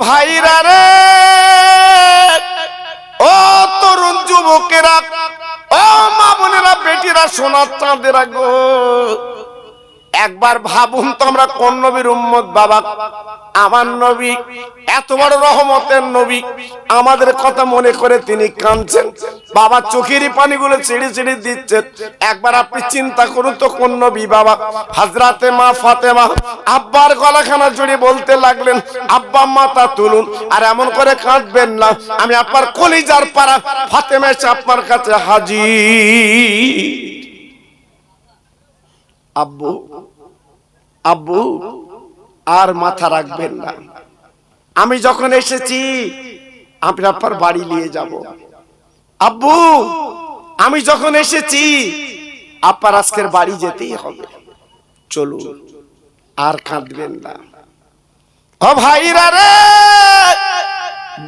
ভাইরা রে, ও তরুণ যুবকেরা, ও মা বোনেরা, বেটিরা, সোনার চাঁদেরা গো, একবার ভাবুন তো আমরা কোন নবীর উম্মত বাবা? আমার নবী এত বড় রহমতের নবী, আমাদের কথা মনে করে তিনি কাঁদছেন বাবা, চোখের পানিগুলো ছেড়ে ছেড়ে দিচ্ছেন। একবার আপনি চিন্তা করুন তো কোন নবী বাবা? হযরতে মা ফাতেমা আব্বার গলাখানা জড়িয়ে বলতে লাগলেন, আব্বা মাথা তুলুন, আর এমন করে কাঁদবেন না, আমি আপনার কলিজার পাড়া ফাতেমা এসে আপনার কাছে হাজির। আব্বু আব্বু আর মাথা রাখবেন না, আমি যখন এসেছি আমি আপনার বাড়ি নিয়ে যাব। আব্বু আমি যখন এসেছি আপনার আজকের বাড়ি যেতেই হবে, চলুন, আর কাঁদবেন না। ও ভাইরা রে,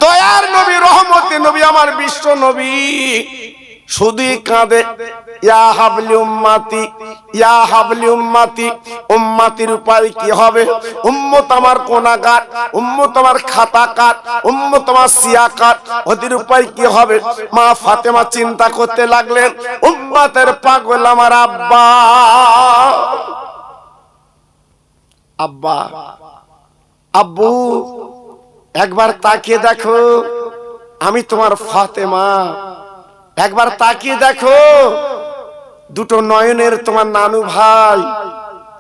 দয়ার নবী, রহমতের নবী, আমার বিশ্ব নবী শুধুই কাঁদে, ইয়া হাবলি উম্মতি, ইয়া হাবলি উম্মতি। উম্মতির উপায় কি হবে? উম্মত আমার কোনাগার, উম্মত আমার খাতাকার, উম্মত আমার সিয়াকার, ওদের উপায় কি হবে? মা ফাতেমা চিন্তা করতে লাগলেন, উম্মতের পাগল আমার আব্বা। আব্বা আব্বু একবার তাকিয়ে দেখো, আমি তোমার ফাতেমা, একবার তাকিয়ে দেখো, দুটো নয়নের তোমার নানু ভাই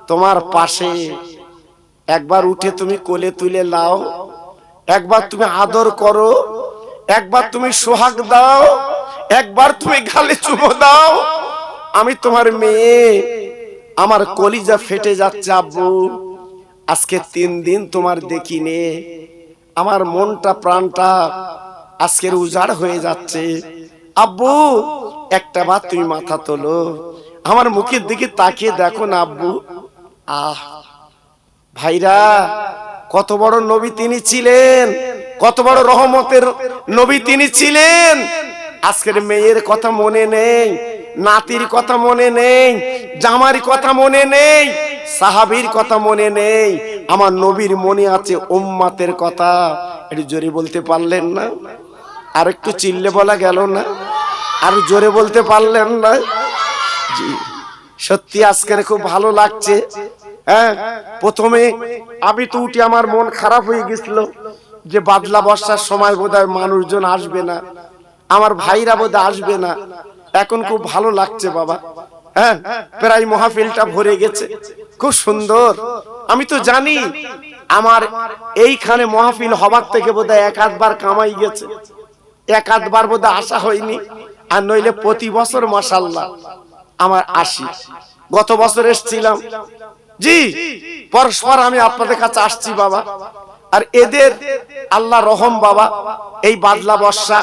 তোমার পাশে, একবার উঠে তুমি কোলে তুলে লাও, একবার তুমি আদর করো, একবার তুমি সোহাগ দাও, একবার তুমি গালে চুমো দাও। আমি তোমার মেয়ে, আমার কলিজা ফেটে যাচ্ছে আব্বু, আজকে 3 দিন তোমার দেখিনি, আমার মনটা প্রাণটা আজকের উজাড় হয়ে যাচ্ছে। আব্বু একটা বার তুমি মাথা তোলো, আমার মুখের দিকে তাকিয়ে দেখো না আব্বু। আহ ভাইরা, কত বড় নবী তিনি ছিলেন, কত বড় রহমতের নবী তিনি ছিলেন। আজকের মেয়ের কথা মনে নেই, নাতির কথা মনে নেই, জামার কথা মনে নেই, সাহাবীর কথা মনে নেই, আমার নবীর মনে আছে উম্মতের কথা। একটু জোরে বলতে পারলেন না? আর একটু চিল্লে বলা গেল না? আর জোরে বলতে পারলেন না? জি সত্যি আজকের খুব ভালো লাগছে। হ্যাঁ, প্রথমে আমি তো উঠে আমার মন খারাপ হয়ে গেছিল যে বাদলা বর্ষার সময় বোধহয় মানুষজন আসবে না, আমার ভাইরা বোধহয় আসবে না। এখন খুব ভালো লাগছে বাবা। হ্যাঁ, প্রায় মাহফিলটা ভরে গেছে, খুব সুন্দর। আমি তো জানি আমার এইখানে মাহফিল হবার থেকে বোধহয় 1-8 বার কামাই গেছে, 1-8 বার বোধহয় আসা হয়নি, আর নইলে প্রতি বছর মাশাআল্লাহ আমার আসি। গত বছর এসেছিলাম, জি পরস্পর আমি আপনাদের কাছে আসছি বাবা। আর এদের আল্লাহ রহম বাবা, এই বাদলা বর্ষা,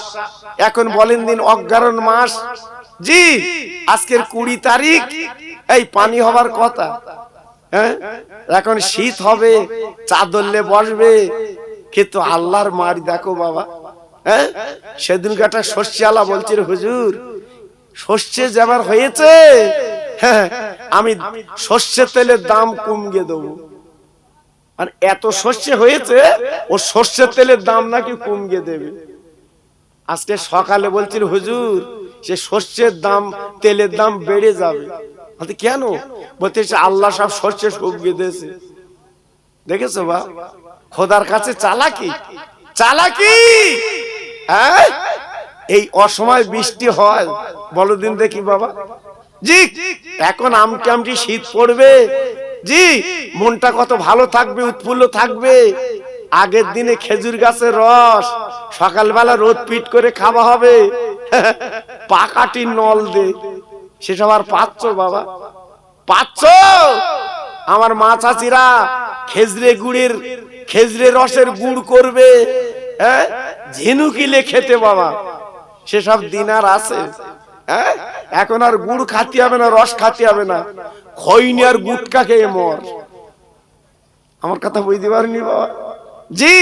এখন বলেন দিন অজ্ঞারণ মাস, জি আজকের 20 তারিখ, এই পানি হবার কথা। হ্যাঁ, এখন শীত হবে, চাদরলে বসবে, কিন্তু আল্লাহর মার দেখো বাবা। হ্যাঁ, সেদিনকে একটা শস্যালা বলছিল, হুজুর শস্যে যেবার হয়েছে, হ্যাঁ আমি সর্ষের তেলের দাম কমিয়ে দেবো। আর এত শস্য হয়েছে, ও সর্ষের তেলের দাম নাকি কমিয়ে দেবে। আজকে সকালে বলছিল, হুজুর সে সর্ষের দাম, তেলের দাম বেড়ে যাবে। কেন? বলতেছে আল্লাহ সব শস্য কমিয়ে দিয়েছে। দেখেছো বা, খোদার কাছে চালাকি, চালাকি। হ্যাঁ, এই অসময় বৃষ্টি হয়, বলো দিন দেখি বাবা। জি এখন আমটি আমটি শীত পড়বে, জি মনটা কত ভালো থাকবে, উৎফুল্ল থাকবে। আগের দিনে খেজুর গাছের রস সকালবেলা রোদ পিট করে খাওয়া হবে, পাকাটি নল দে, সেসব আর পাচ্ছ বাবা? পাচ্ছ? আমার মা চাচিরা খেজুরে রসের গুড় করবে, হ্যাঁ ঝিনুকিলে খেতে বাবা, সেসব দিন আর আছে? হ্যাঁ, এখন আর গুড় খাতে হবে না, রস খাতে হবে না, খৈনি আর গুটকা খেয়ে মর। আমার কথা বুঝতে পারিনি বাবা? জি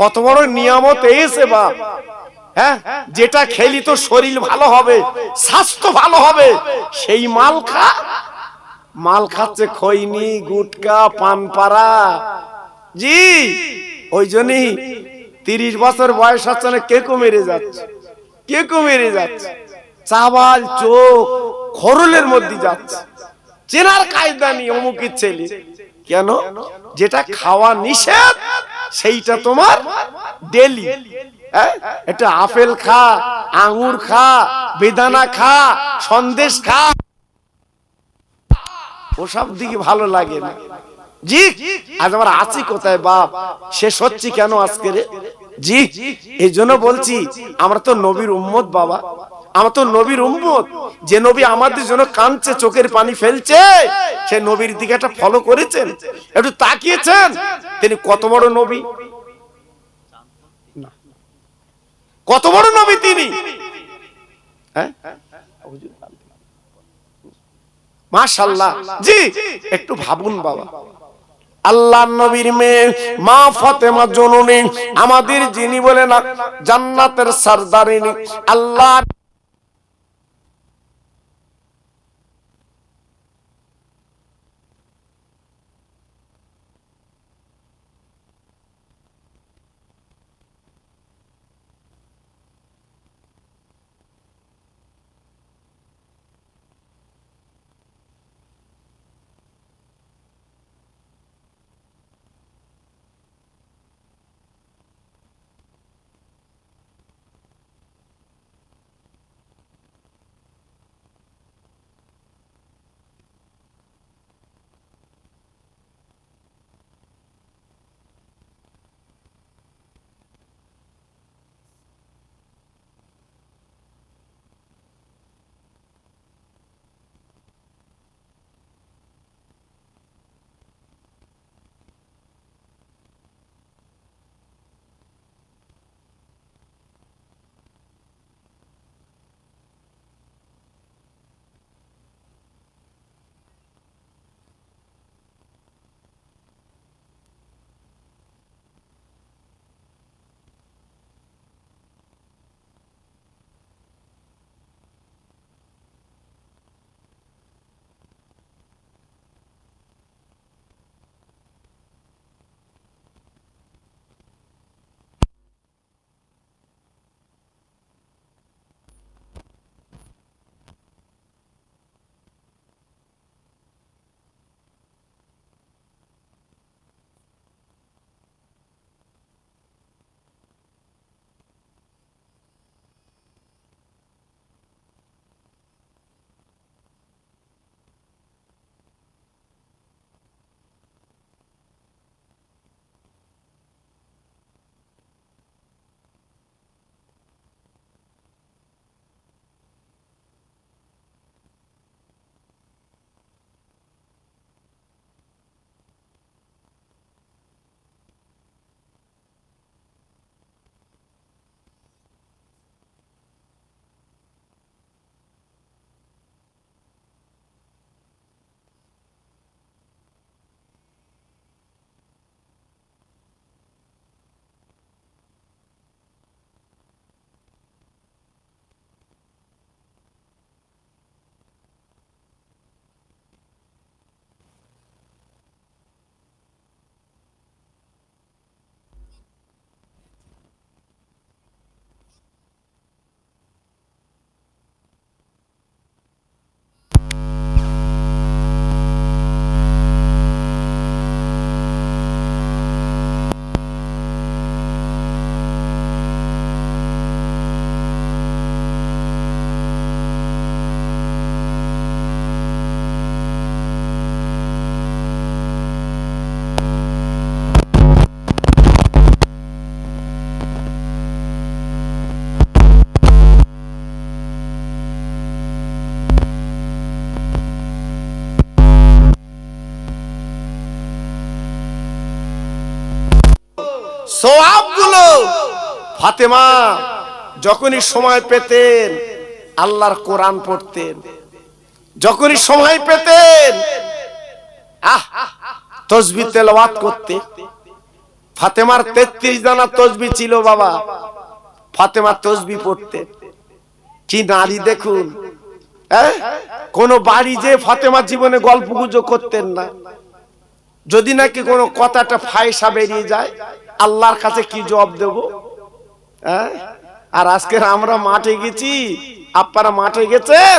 কত বড় নিয়ামত এসে বাপ। হ্যাঁ, যেটা খেলি তো শরীর ভালো হবে, স্বাস্থ্য ভালো হবে, সেই মাল খা। মাল খাচ্ছে খৈনি, গুটকা, পানপাড়া। জি ওই জন্যই 30 বছর বয়স হচ্ছে না, কেকো মেরে যাচ্ছে, কেকো মেরে যাচ্ছে, চাবাল চোখ খরলের মধ্যে যাচ্ছে, চেনার কায়দা নেই অমুকের ছেলে। কেন? যেটা খাওয়া নিষেধ সেইটা তোমার ডেলি। এটা আপেল খা, আঙ্গুর খা, বেদানা খা, সন্দেশ খা, ওসব দিকে ভালো লাগে না। জি আজ আমার আছি কোথায় বাপ, শেষ হচ্ছে কেন আজকে রে? জি এই জন্য বলছি আমরা তো নবীর উম্মত বাবা, আমরা তো নবীর উম্মত। যে নবী আমাদের জন্য কাঁদছে, চোখের পানি ফেলছে, সে নবীর দিকে একটা ফলো করেছেন, একটু তাকিয়েছেন? তিনি কত বড় নবী, কত বড় নবী তিনি, হ্যাঁ মাশাআল্লাহ। জি একটু ভাবুন বাবা, আল্লাহর নবীর মেয়ে মা ফাতেমা জননী, আমাদের যিনি বলেন জান্নাতের সরদারিনী, আল্লাহ সওয়াবগুলো ফাতেমা যখনই সময় পেতেন আল্লাহর কোরআন পড়তেন, যখনই সময় পেতেন তাসবিহ তেলাওয়াত করতে। ফাতেমার 33 দানা তাসবিহ ছিল বাবা, ফাতেমা তাসবিহ পড়তেন। কি নারী দেখুন, কোন বাড়ি যে ফাতেমা জীবনে গল্প গুজব করতেন না। যদি নাকি কোনো কথাটা ফায়সা বেরিয়ে যায় আল্লাহর কাছে কি জবাব দেব? হ্যাঁ? আর আজকে আমরা মাঠে গেছি, আপনারা মাঠে গেছেন,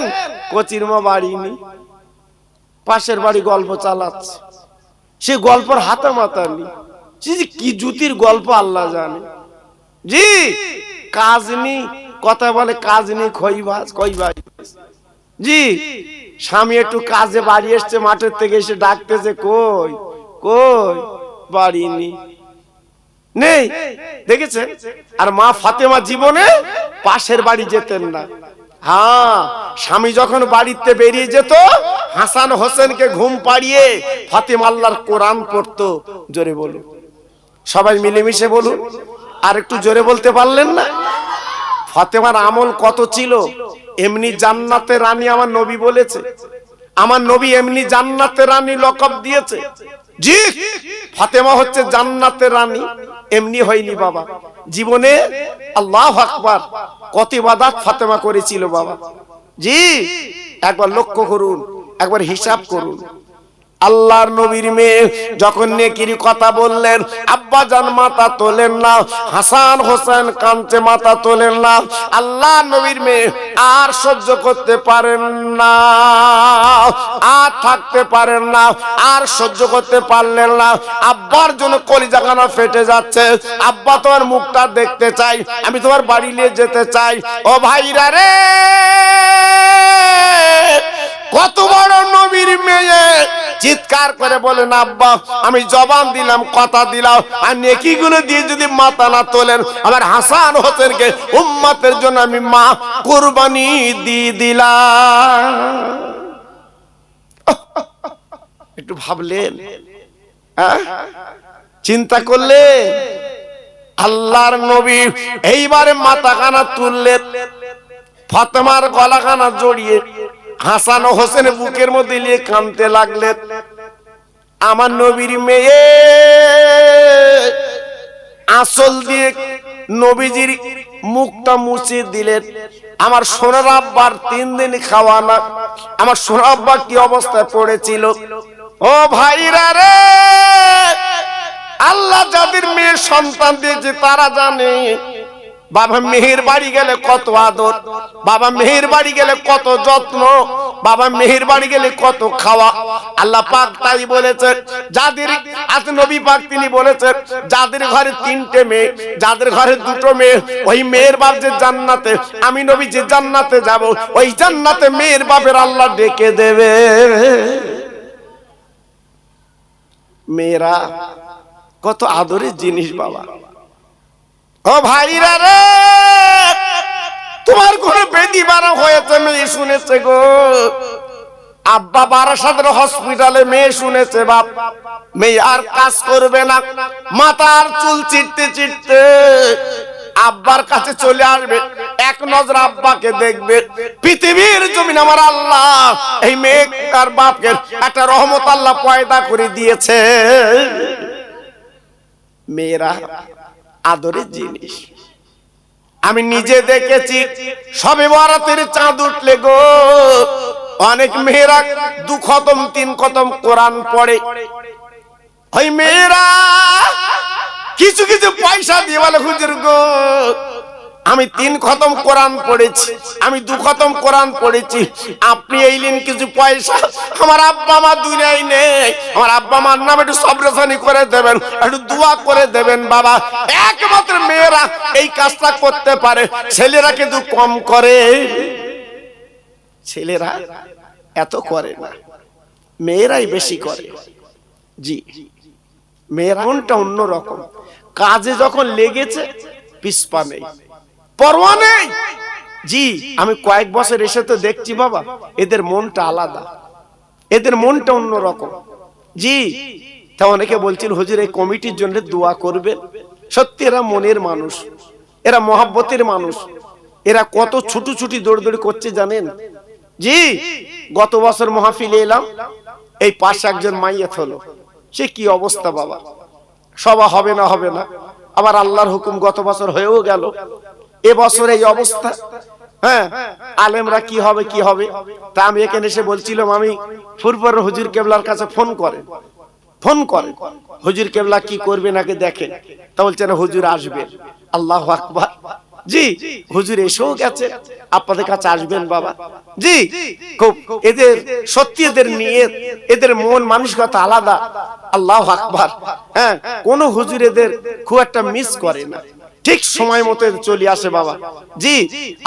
কচির মা বাড়ি নি, পাশের বাড়ি গল্প চালাচ্ছে, সে গল্পের হাতে মাথা নি, কি জুতির গল্প আল্লাহ জানে। জি কাজ নি, কথা বলে কাজ নেই, খইবাজ কইবাজ। জি স্বামী একটু কাজে বাড়ি এসছে, মাঠের থেকে এসে ডাকতেছে, কই কই, বাড়ি নেই, দেখেছেন? আর মা ফাতেমা জীবনে পাশের বাড়ি যেতেন না। হ্যাঁ, স্বামী যখন বাড়িতে বেরিয়ে যেত, হাসান হোসেনকে ঘুম পাড়িয়ে ফাতেমা আল্লাহর কোরআন পড়তো। জোরে বলুন, সবাই মিলেমিশে বলুন, আর একটু জোরে বলতে পারলেন না? ফাতেমার আমল কত ছিল! এমনি জান্নাতের রানী আমার নবী বলেছে, আমার নবী এমনি জান্নাতের রানী লকব দিয়েছে। জি ফাতেমা হচ্ছে জান্নাতের রানী, এমনি হয়নি বাবা। জীবনে আল্লাহু আকবার কত ইবাদত ফাতেমা করেছিল বাবা। জি একবার লক্ষ্য করুন, একবার হিসাব করুন। আল্লাহর নবীর মেয়ে যখন নেকির কথা বললেন, আব্বা জান মাথা তোলেন না, হাসান হোসেন কাঁদছে, মাথা তোলেন না। আল্লাহর নবীর মেয়ে আর সহ্য করতে পারেন না, আর থাকতে পারেন না, আর সহ্য করতে পারলেন না। আব্বার জন্য কলিজাখানা ফেটে যাচ্ছে, আব্বা তোমার মুখটা দেখতে চাই, আমি তোমার বাড়ি নিয়ে যেতে চাই। ও ভাইরা রে, কত বড় নবীর মেয়ে চিৎকার করে বলেন, আব্বা আমি জবান দিলাম, কথা দিলাম, আর নেকিগুলো দিয়ে যদি মাথা না তোলেন, আমার হাসান হোসেনকে উম্মতের জন্য আমি মা কুরবানি দিয়ে দিলাম। একটু ভাবলেন, চিন্তা করলে? আল্লাহর নবী এইবারে মাথাখানা তুললেন, ফাতেমার গলাখানা জড়িয়ে হাসান ও হোসেন বুকের মধ্যে নিয়ে কাঁদতে লাগলেন। আমার নবীর মেয়ে আঁচল দিয়ে নবীজির মুখটা মুছে দিলেন। আমার সোনার আব্বার 3 দিন খাওয়া না, আমার সোনার আব্বা কি অবস্থায় পড়েছিল। ও ভাইরা রে, আল্লাহ যাদের মেয়ে সন্তান দিয়েছে তারা জানে বাবা মেহের বাড়ি গেলে কত আদর, বাবা মেহের বাড়ি গেলে কত যত্ন, বাবা মেহের বাড়ি গেলে কত খাওয়া। আল্লাহ পাক তাই বলেছেন, যাদের আজ নবী পাক তিনি বলেছেন, যাদের ঘরে 3টে মেয়ে, যাদের ঘরে 2টো মেয়ে, ওই মেয়ের বাপ যে জান্নাতে, আমি নবী যে জান্নাতে যাব, ওই জান্নাতে মেয়ের বাপের আল্লাহ ডেকে দেবে। মেয়েরা কত আদরের জিনিস বাবা। ও ভাইরা রে, তোমার ঘরে বেদি বারা হয়েছে, মেয়ে শুনেছে গো। আব্বা বারাসাতের হসপিটালে মেয়ে শুনেছে, বাপ মেয়ে আর কাজ করবে না, মাথার চুল চিটতে চিটতে আব্বার কাছে চলে আসবে, এক নজর আব্বাকে দেখবে। পৃথিবীর জমিন আমার আল্লাহ এই মেয়ে আর বাপকে একটা রহমত আল্লাহ পয়দা করে দিয়েছে। মেয়েরা আদরের জিনিস, আমি নিজে দেখেছি। সবে বরাতের চাঁদ উঠলে গো, অনেক মেয়েরা 2 খতম 3 খতম কোরআন পড়ে। ওই মেয়েরা কিছু কিছু পয়সা দিয়ে বলে, হুজুর গো আমি 3 খতম কোরআন পড়েছি, আমি 2 খতম কোরআন পড়েছি, আপনি এইলেন কিছু পয়সা, আমার আব্বা মা দুনিয়ায় নেই, আমার আব্বা মার নামে একটু সবরেশানি করে দেবেন, একটু দোয়া করে দেবেন। বাবা একমাত্র মেয়েরা এই কাজটা করতে পারে, ছেলেরা কিন্তু কম করে। ছেলেরা এত করে না, মেয়েরাই বেশি করে। জি মেয়েরা মনটা অন্যরকম, কাজে যখন লেগেছে পিছপা নেই, পরোয়া নেই। জি আমি কয়েক বছর এসে তো দেখছি বাবা, এদের মনটা আলাদা, এদের মনটা অন্যরকম। জি তা অনেকে বলছিল, হুজুর এই কমিটির জন্য দোয়া করবেন। সত্যি এরা মনের মানুষ, এরা মহব্বতের মানুষ, এরা কত ছুটু ছুটি দৌড়দৌড়ি করছে জানেন। জি গত বছর মাহফিলে এলাম, এই পাশে একজন মাইয়াত হলো, সে কি অবস্থা বাবা, সবা হবে না হবে না, আবার আল্লাহর হুকুম গত বছর হয়েও গেল, এবছর এই অবস্থা। হ্যাঁ আলেমরা কি হবে কি হবে। তা আমি এখানে এসে বলছিলাম, আমি ফুরপুর হুজুর কেবলার কাছে ফোন করে হুজুর কেবলা কি করবে নাকি দেখেন। তা বলছেন হুজুর আসবে, আল্লাহু আকবার। জি হুজুর এসেও গেছে, আপনাদের কাছে আসবেন বাবা। জি খুব এদের সত্যি এদের নিয়ত, এদের মন মানসিকতা আলাদা। আল্লাহু আকবার। হ্যাঁ, কোন হুজুর এদের খুব একটা মিস করে না, ঠিক সময় মতো চলে আসে বাবা। জি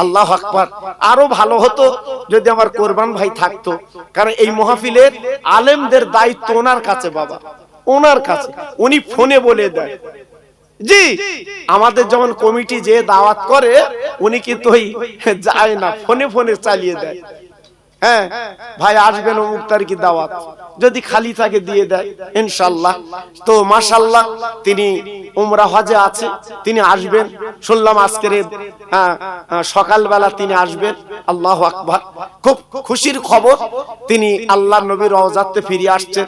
আল্লাহু আকবার। আরো ভালো হতো যদি আমার কোরবান ভাই থাকতো, কারণ এই মাহফিলের আলেমদের দায়িত্ব ওনার কাছে বাবা, ওনার কাছে। উনি ফোনে বলে দেয়। জি আমাদের যেমন কমিটি যে দাওয়াত করে, উনি কিন্তু যায় না, ফোনে ফোনে চালিয়ে দেয়। হ্যাঁ ভাই আসবেন অমুক তারিখে দাওয়াত, যদি খালি থাকে দিয়ে দেয় ইনশাআল্লাহ। তো মাশাআল্লাহ তিনি উমরা হজে আছে, তিনি আসবেন শুনলাম আজকের সকালবেলা তিনি আসবেন। আল্লাহু আকবার। খুব খুশির খবর, তিনি আল্লাহর নবীর রওজাতে ফিরে আসছেন,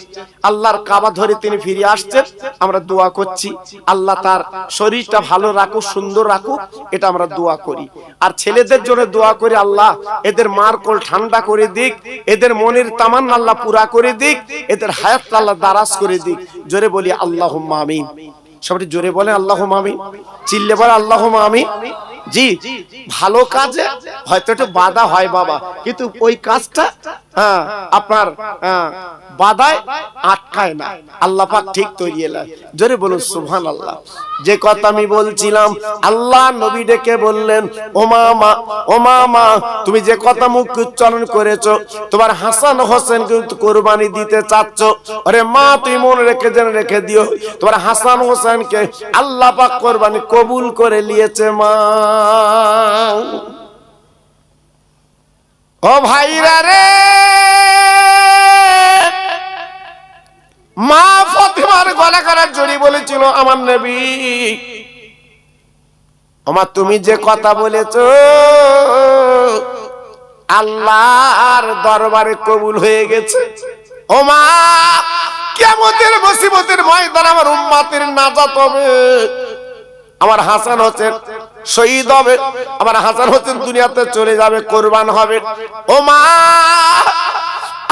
আল্লাহর কাবা ধরে তিনি ফিরে আসছেন। আমরা দোয়া করছি আল্লাহ তার শরীরটা ভালো রাখুক, সুন্দর রাখুক, এটা আমরা দোয়া করি। আর ছেলেদের জন্য দোয়া করি আল্লাহ এদের মার কোল ঠান্ডা করে দিক, এদের মনের তামান্না আল্লাহ পুরা করে দিক, এদের হায়াত আল্লাহ দারাজ করে দিক। জোরে বলি আল্লাহুম্মা আমিন। সবাই জোরে বলে আল্লাহুম্মা আমিন, চিল্লে বলে আল্লাহুম্মা আমিন। জি ভালো কাজে হয়তো একটু বাধা হয় বাবা, কিন্তু ওই কাজটা আপনার বাধায় আটকায় না, আল্লাহ পাক ঠিক তৈরি এলেন। জোরে বলুন সুবহানাল্লাহ। যে কথা আমি বলছিলাম, আল্লাহ নবী ডেকে বললেন ও মামা, ও মামা তুমি যে কথা মুখ উচ্চারণ করেছো, তোমার হাসান হোসেন কিন্তু কুরবানি দিতে চাচ্ছ। আরে মা তুই মনে রেখে দিও, তোমার হাসান হোসেনকে আল্লাহ পাক কুরবানি কবুল করে নিয়েছে মা। ও ভাইরা রে, মা ফাতিমার গলা কাটা জড়ি বলেছিল আমার নবী, ওমা তুমি যে কথা বলেছো আল্লাহর দরবারে কবুল হয়ে গেছে। ও মা কিয়ামতের মুসিবতের ময়দানে আমার উম্মতের নাজাত হবে, আমার হাসান হোসেন শহীদ হবে, আমার হাসান হোসেন দুনিয়াতে চলে যাবে, কুরবান হবে। ও মা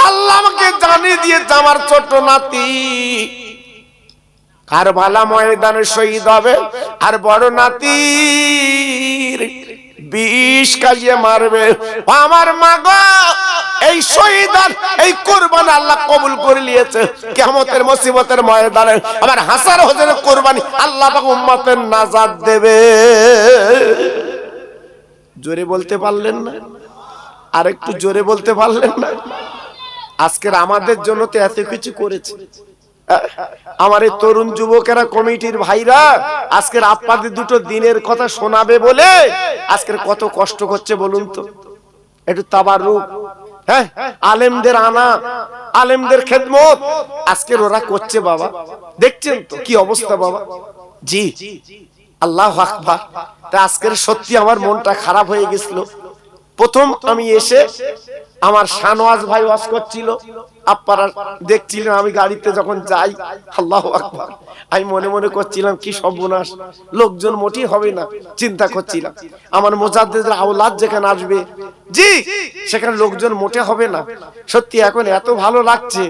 আল্লাহ আমাকে জানিয়ে দিয়েছে আমার ছোট নাতি কারবালা ময়দানে শহীদ হবে, আর বড় নাতির বিষ কাজিয়ে মারবে। আমার মা গো এই শহীদ আর এই কুরবানি আল্লাহ কবুল করে নিয়েছে। কিয়ামতের মুসিবতের ময়দানে আমার হাসান হোসেনের কুরবানি আল্লাহ পাক উম্মতের নাজাত দেবে। জোরে বলতে পারলেন না? আর একটু জোরে বলতে পারলেন না? আজকের আমাদের জন্য তো এত কিছু করেছে। আমার এই তরুণ যুবকেরা কমিটির ভাইরা আজকের আপনাদের দুটো দিনের কথা শোনাবে বলে আজকের কত কষ্ট করছে বলুন তো। একটু তাবারুক, হ্যাঁ আলেমদের আনা, আলেমদের খেদমত আজকের ওরা করছে বাবা। দেখছেন তো কি অবস্থা বাবা। জি আল্লাহু আকবার। তা আজকের সত্যি আমার মনটা খারাপ হয়ে গেছিল। প্রথম আমি এসে আমার শানওয়াজ ভাই ওয়াজ করছিল, আপনারা দেখছিলেন আমি গাড়িতে যখন যাই, আল্লাহু আকবার, আমি মনে মনে করছিলাম কি সর্বনাশ, লোকজন মোটেই হবে না, চিন্তা করছিলাম আমার মুজাদ্দিদের আওলাদ যেখানে আসবে, জি সেখানে লোকজন মোটে হবে না। সত্যি এখন এত ভালো লাগছে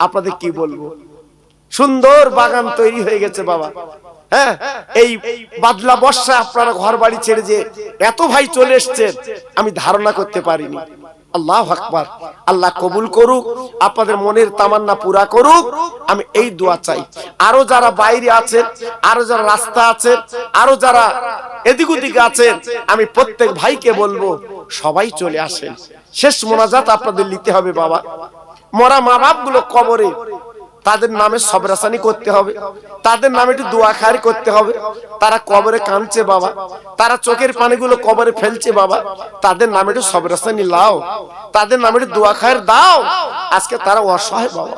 আপনাদের কি বলবো, সুন্দর বাগান তৈরি হয়ে গেছে বাবা। হ্যাঁ এই বাদলা বর্ষা আপনারা ঘর বাড়ি ছেড়ে যে এত ভাই চলে এসেছেন আমি ধারণা করতে পারিনি। আল্লাহু আকবার। আল্লাহ কবুল করুক, আপনাদের মনের তামান্না পুরা করুক, আমি এই দোয়া চাই। আরো যারা বাইরে আছেন, আরো যারা রাস্তা আছেন, আরো যারা এদিক ওদিক আছেন, আমি প্রত্যেক ভাইকে বলবো সবাই চলে আসেন। শেষ মোনাজাত আপনাদের নিতে হবে বাবা। মরা মা বাপ গুলো কবরে, তাদের নামে সবরাসানি করতে হবে, তাদের নামে একটু দোয়া খায়ের করতে হবে। তারা কবরে কাঁদছে বাবা, তারা চোখের পানিগুলো কবরে ফেলছে বাবা, তাদের নামে একটু সবরাসানি লাও, তাদের নামে একটু দোয়া খায়ের দাও। আজকে তারা অসহায় বাবা,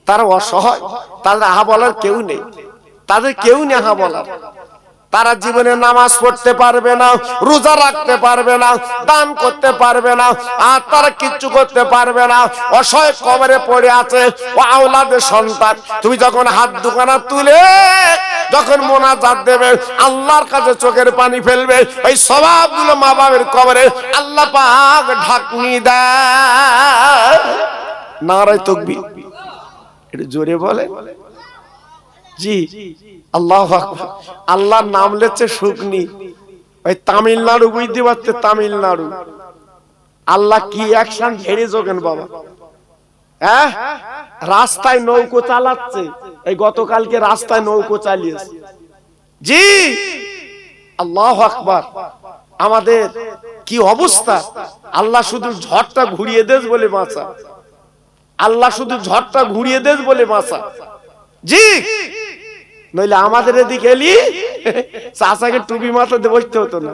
তারা অসহায়, তাদের আহা বলার কেউ নেই, তাদের কেউ নেই আহা বলার। তারা জীবনে নামাজ পড়তে পারবে না, রোজা রাখতে পারবে না, দান করতে পারবে না, আর তারা কিচ্ছু করতে পারবে না, অসহায় কবরে পড়ে আছে। ও আওলাদের সন্তান, তুমি যখন হাত দুখানা তুলে যখন মোনাজাত দেবে, আল্লাহর কাছে চোখের পানি ফেলবে, ওই সওয়াবগুলো মা বাবার কবরে আল্লাহ পাক ঢাকনি দেয়। নারায়ে তাকবীর, একটু জোরে বলে। জি আল্লাহু আকবার। আল্লাহর নাম লেছে শুকনি। ওই তামিলনাড়ু বুঝতে পারছে, তামিলনাড়ু আল্লাহ কি অ্যাকশন ঝেড়ে যোগেন বাবা। হ্যাঁ, রাস্তায় নৌকো চালাচ্ছে, এই গতকালকে রাস্তায় নৌকো চালিয়েছে। জি, আল্লাহু আকবার। আমাদের কি অবস্থা! আল্লাহ শুধু ঝড়টা ঘুরিয়ে দেস বলে বাঁচা, আল্লাহ শুধু ঝড়টা ঘুরিয়ে দেস বলে বাঁচা। জি, নইলে আমাদের এদিকে এলি চাচাকে টুপি মাথাতে বসতে হতো না।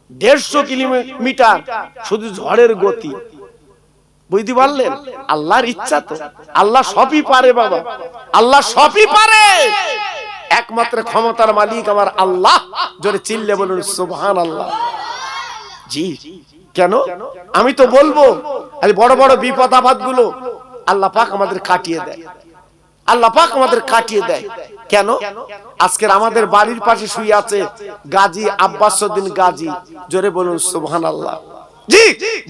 150 কিলোমিটার শুধু ঝড়ের গতি। বুঝতে পারলেন? আল্লাহর ইচ্ছা তো, আল্লাহ সবই পারে বাবা, আল্লাহ সবই পারে। একমাত্র ক্ষমতার মালিক আমার আল্লাহ। জোরে চিল্লে বলুন সুবহানাল্লাহ। জি, কেন? আমি তো বলবো এই বড় বড় বিপদ আপদ গুলো আল্লাহ পাক আমাদের কাটিয়ে দেয়, আল্লাহ পাক আমাদের কাটিয়ে দেয়। কেন? আজকের আমাদের বাড়ির পাশে শুয়ে আছে গাজী আব্বাসউদ্দিন গাজী। জোরে বলুন সুবহানাল্লাহ। জি,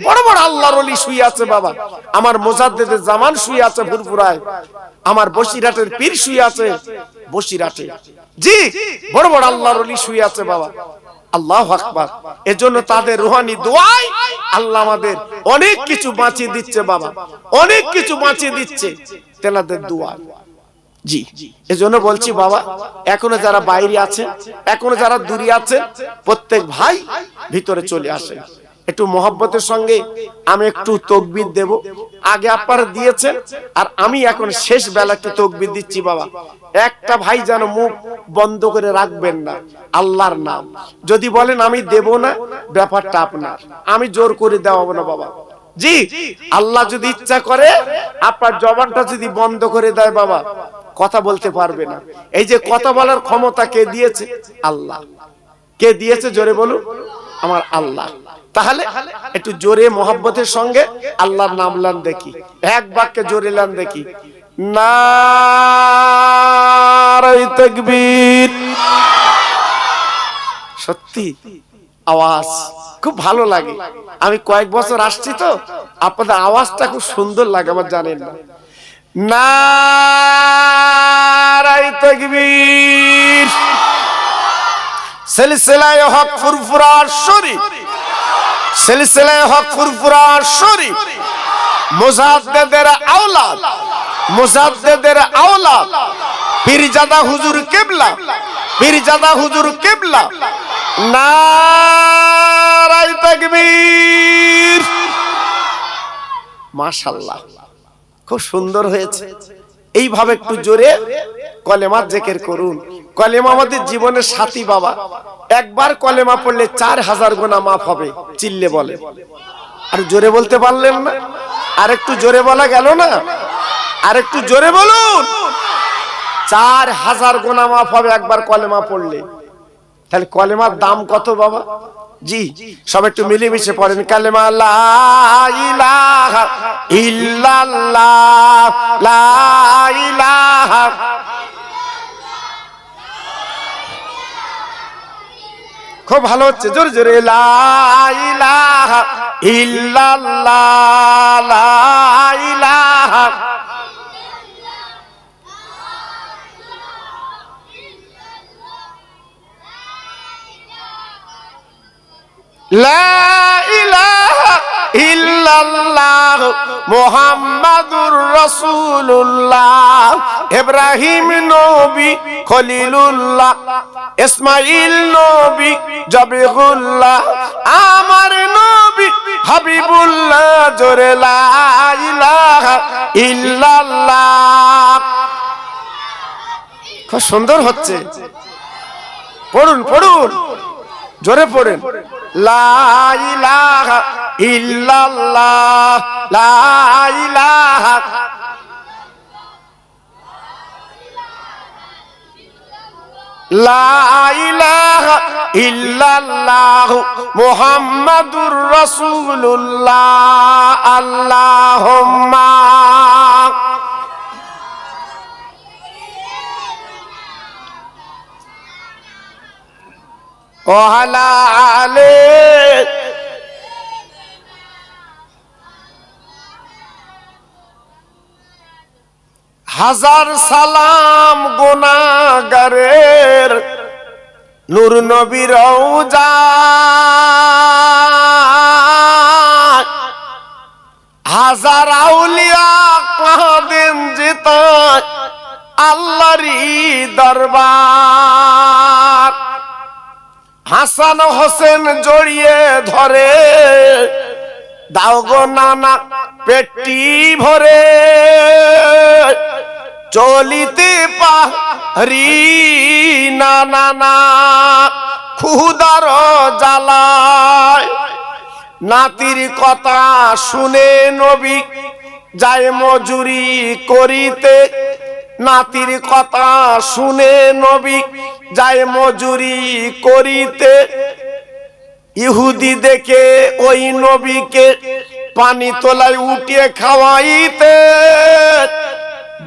বড় বড় আল্লাহর ওলি শুয়ে আছে বাবা। আমার মুজাদ্দিদে জামান শুয়ে আছে ফুরফুরায়, আমার বসিরহাটের পীর শুয়ে আছে বসিরহাটে। জি, বড় বড় আল্লাহর ওলি শুয়ে আছে বাবা। আল্লাহু আকবার। এজন্য তাদের রুহানি দোয়ায় আল্লাহ আমাদের অনেক কিছু বাঁচিয়ে দিচ্ছে বাবা, অনেক কিছু বাঁচিয়ে দিচ্ছে তেনাদের দোয়ায়। জি, এজন্য বলছি বাবা, এখনো যারা বাইরে আছে, এখনো যারা দূরে আছে, প্রত্যেক ভাই ভিতরে চলে আসে। একটু মহব্বতের সঙ্গে আমি একটু তাকবীর দেব। আগে আপনারা দিয়েছেন, আর আমি এখন শেষ বেলা একটু তাকবীর দিচ্ছি বাবা। একটা ভাই যেন মুখ বন্ধ করে রাখবেন না। আল্লাহর নাম যদি বলেন আমি দেব না, ব্যাপারটা আপনার, আমি জোর করে দেওয়াবো না বাবা। জি, আল্লাহ যদি ইচ্ছা করে আপনার জবানটা যদি বন্ধ করে দেয় বাবা, কথা বলতে পারবে না। এই যে কথা বলার ক্ষমতা কে দিয়েছে? আল্লাহ। কে দিয়েছে? জোরে বলুন, আমার আল্লাহ। তাহলে একটু জোরে মহব্বতের সঙ্গে আল্লাহর নাম লান দেখি, এক বাক্যে জোরে লান দেখি। নারায়ে তাকবীর। সত্যি আওয়াজ খুব ভালো লাগে। আমি কয়েক বছর আসছি তো, আপনাদের আওয়াজটা খুব সুন্দর লাগে আমার, জানেন না। নারায়ে তাকবীর। সিলসিলায়ে হক ফুরফুরা শরীফ, সিলসিলায়ে হক ফুরফুরা শরীফ, মুজাদ্দিদের আওলাদ, মুজাদ্দিদের আওলাদ পীরজাদা হুজুর কিবলা, পীরজাদা হুজুর কিবলা। নারায়ে তাকবীর। মাশাআল্লাহ, খুব সুন্দর হয়েছে। এইভাবে একটু জোরে কলেমা জিকির করুন। কলেমা আমাদের জীবনের সাথী বাবা। একবার কলেমা পড়লে 4000 গুনাহ মাফ হবে। চিল্লে বলে, আর জোরে বলতে পারলেন না? আর একটু জোরে বলা গেল না? আর একটু জোরে বলুন। 4000 গুনাহ মাফ হবে একবার কলেমা পড়লে। তাহলে কলেমার দাম কত বাবা? জি, সব একটু মিলেমিশে পড়েন। কালেমা লা ইলাহা ইল্লাল্লাহ, লা ইলাহা। খুব ভালো হচ্ছে, জোরে জোরে। লা ইলাহা ইল্লাল্লাহ, লা ইলাহা। লা ইলাহা ইল্লাল্লাহ মুহাম্মাদুর রাসূলুল্লাহ। ইব্রাহিম নবী খলিলুল্লাহ, ইসমাঈল নবী জবিহুল্লাহ, আমার নবী হাবিবুল্লাহ। জোরে লা ইলাহা ইল্লাল্লাহ। খুব সুন্দর হচ্ছে, পড়ুন পড়ুন, জোরে পড়েন। লা ইলাহা ইল্লাল্লাহ, লা ইলাহা। লা ইলাহা ইল্লাল্লাহ মুহাম্মাদুর রাসূলুল্লাহ। আল্লাহুম্মা ওয়ালা আলে। হাজার সালাম গুনাহগারের নূর নবী রওজা, হাজার আউলিয়া কাঁদেন যেতায় আল্লাহরই দরবার। হাসান হোসেন জড়িয়ে ধরে দাও গো নানা পেটি ভরে, চলিতে পারি না না না ক্ষুধার জ্বালায়। নাতির কথা শুনে নবী যায় মজুরি করিতে, নাতির কথা শুনে নবী যায় মজুরি করিতে। ইহুদি দেখে ওই নবীকে পানি তোলায় উঠিয়ে খাওয়াইতে,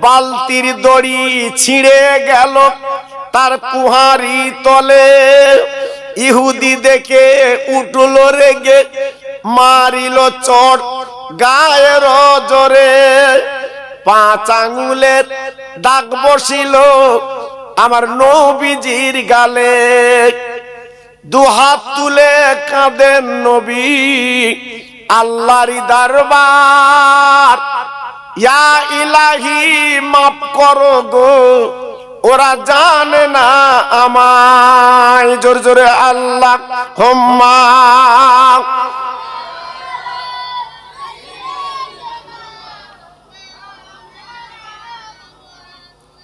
বালতির দড়ি ছিঁড়ে গেল তার কুহারি তলে। ইহুদি দেখে উঠল রেগে মারিল চড় গায়ের জোরে, 5 আঙ্গুলের দাগ বসিল আমার নবীজির গালে। 2 হাত তুলে কাঁদেন নবী আল্লাহর দরবার, ইয়া ইলাহি মাফ করো গো ওরা জানে না আমায়। জোরে জোরে আল্লাহ হুম্মা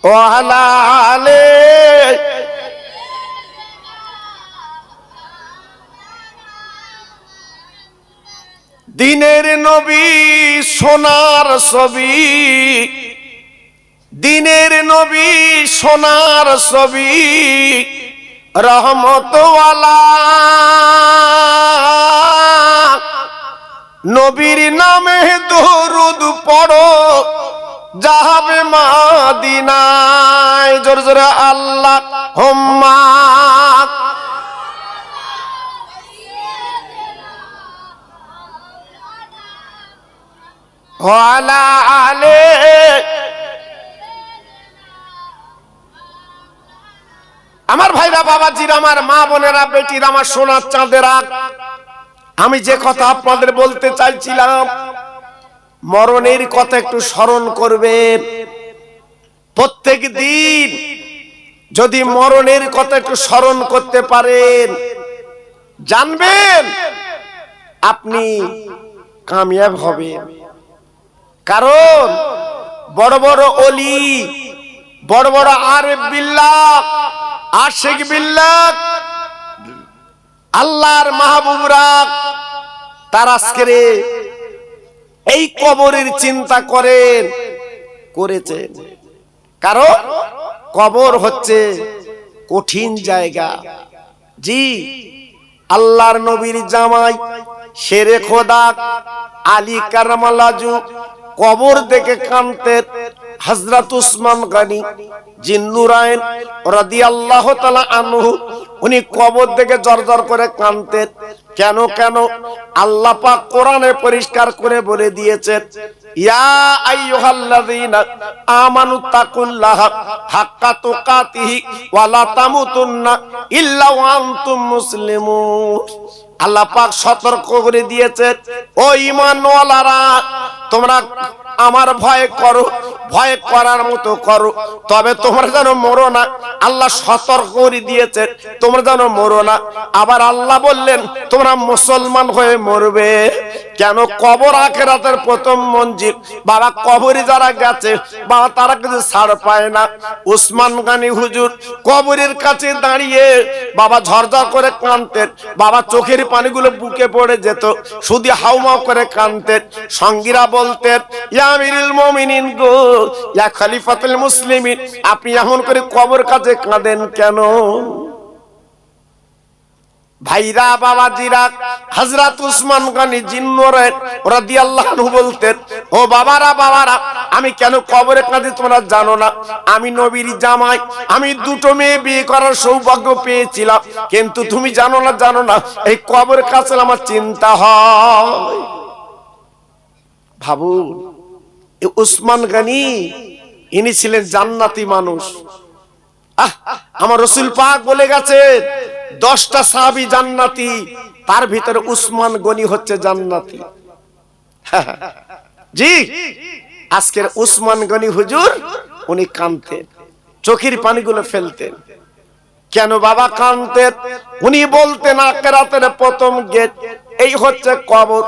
ওয়ালা আলে। দিনের নবী সোনার ছবি, দিনের নবী সোনার ছবি রহমতওয়ালা। নবীর নামে দরুদ পড়ো যাবে মদিনায়। জোরে জোরে আল্লাহ হুম্মা ওয়ালা আলে। আমার ভাইরা, বাবাজিরা, আমার মা বোনেরা, বেটিরা, আমার সোনার চাঁদেরা, আমি যে কথা আপনাদের বলতে চাইছিলাম, মরণের কথা একটু স্মরণ করবেন। প্রত্যেক দিন যদি মরণের কথা একটু স্মরণ করতে পারেন, জানবেন আপনি কামিয়াব হবেন। কারণ বড় বড় ওলি, বড় বড় আরিফ বিল্লাহ, আশিক বিল্লাহ, আল্লাহর মাহবুবরা, তার আজকের এই কবরের চিন্তা করেছেন। কারণ কবর হচ্ছে কঠিন জায়গা। জি, আল্লাহর নবীর জামাই শেরে খোদা আলী কারামাল্লাহ কবর দেখে কাঁদতেন। হযরত উসমান গনি জিন্নুরাইন রাদিয়াল্লাহু তাআলা আনহু, উনি কবর দেখে জরজর করে কাঁদতেন। কেন কেন? আল্লাহ পাক কোরআনে পরিষ্কার করে বলে দিয়েছেন, ইয়া আইয়ুহাল্লাযীনা আমানু তাকুল্লাহা হাক্কা তুকাতিহি ওয়া লা তামুতুন্না ইল্লা ওয়া আনতুম মুসলিমুন। আল্লাহ পাক সতর্ক করে দিয়েছেন, ও ঈমানওয়ালারা, তোমরা আমার ভয় করো, ভয় করার মতো করো, তবে তোমরা যেন মরো না। আল্লাহ সতর্ক করে দিয়েছেন তোমরা যেন মরো না। আবার আল্লাহ বললেন তোমরা মুসলমান হয়ে মরবে। কেন? কবর আখিরাতের প্রথম মঞ্জিল। বাবা, কবরে যারা গেছে বাবা, তারা কিন্তু ছাড় পায় না। উসমান গনি হুজুর কবরের কাছে দাঁড়িয়ে বাবা ঝরঝর করে কাঁদতেন। বাবা চোখের পানিগুলো বুকে পড়ে যেত, শুধু হাউমাউ করে কাঁদতেন। সঙ্গীরা বলতেন, ইয়া আমিরুল মুমিনিন গো, ইয়া খলিফাতুল মুসলিমিন, আপনি এমন করে কবর কাছে কাঁদেন কেন? ভাইরা, বাবাজিরা, হযরত উসমান গনি জিন্নুরাইন রাদিয়াল্লাহু আনহু বলতেন, ও বাবারা, আমি কেন কবরে কাঁদি তোমরা জানো না? আমি নবীর জামাই, আমি 2টো মেয়ে বিয়ে করার সৌভাগ্য পেয়েছিলাম, কিন্তু তুমি জানো না, এই কবর কাছে আমার চিন্তা হয়। ভাবুন, উসমান গনি ইনি ছিলেন জান্নাতি মানুষ। আমার রাসূল পাক বলে গেছে 10টা সাহাবী জান্নাতি, তার ভিতরে উসমান গনি হচ্ছে জান্নাতি। জি, আজকের উসমান গনি হুজুর উনি কাঁদতেন, চোখের পানিগুলো ফেলতেন। কেন বাবা কাঁদতেন? উনি বলতেন আখিরাতের প্রথম গেট এই হচ্ছে কবর।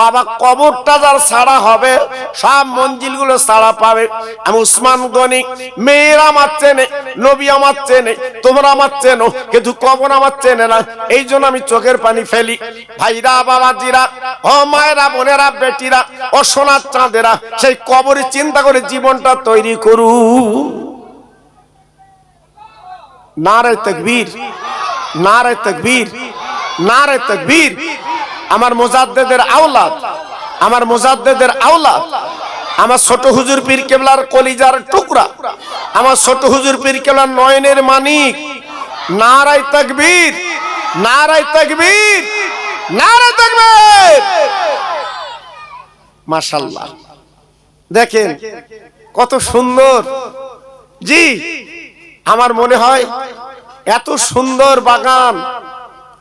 বাবা কবরটা যার ছাড়া হবে সব মঞ্জিলগুলো ছাড়া পাবে। আমি উসমান গনি, মেয়েরা আমার চেনে, নবী আমার চেনে, তোমরা আমার চেনো, কিন্তু কবর আমার চেনে না। এই জন্য আমি চোখের পানি ফেলি। ভাইরা, বাবাজিরা, ও মায়েরা, বোনেরা, বেটিরা, ও সোনার চাঁদেরা, সেই কবরের চিন্তা করে জীবনটা তৈরি করুন। নারে তাকবীর, নারে তাকবীর, নারে তাকবীর। আমার মুজাদ্দেদের আওলাদ, আমার মুজাদ্দেদের আওলাদ, আমার ছোট হুজুর পীর কেবলার কলিজার টুকরা, আমার ছোট হুজুর পীর কেবলার নয়নের মানিক। নারে তাকবীর, নারে তাকবীর, নারে তাকবীর। মাশাআল্লাহ, দেখেন কত সুন্দর। জি, আমার মনে হয় এত সুন্দর বাগান,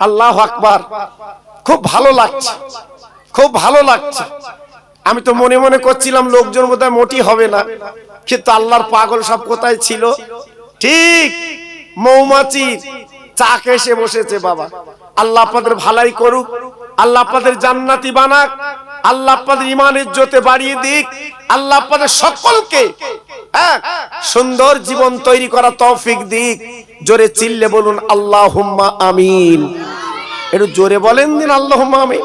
আল্লাহু আকবার, খুব ভালো লাগছে, খুব ভালো লাগছে। আমি তো মনে মনে করছিলাম লোকজন বোধহয় মোটি হবে না, কিন্তু আল্লাহর পাগল সব কোথায় ছিল? ঠিক মৌমাছি চাকে এসে বসেছে। বাবা, আল্লাহ আপনাদের ভালাই করুক, আল্লাহ আপনাদের জান্নাতি বানাক, আল্লাহ আপনাদের ঈমানের জ্যোতি বাড়িয়ে দিক, আল্লাহ আপনাদের সকলকে সুন্দর জীবন তৈরি করা তৌফিক দিক। জোরে চিল্লে বলুন আল্লাহুম্মা আমিন। একটু জোরে বলেন দিন আল্লাহুম্মা আমিন।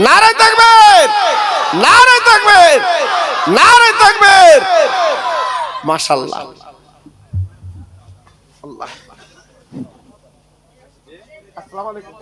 নারে তাকবীর, নারে তাকবীর, নারে তাকবীর। মাশাআল্লাহ, আল্লাহ। আসসালামু আলাইকুম।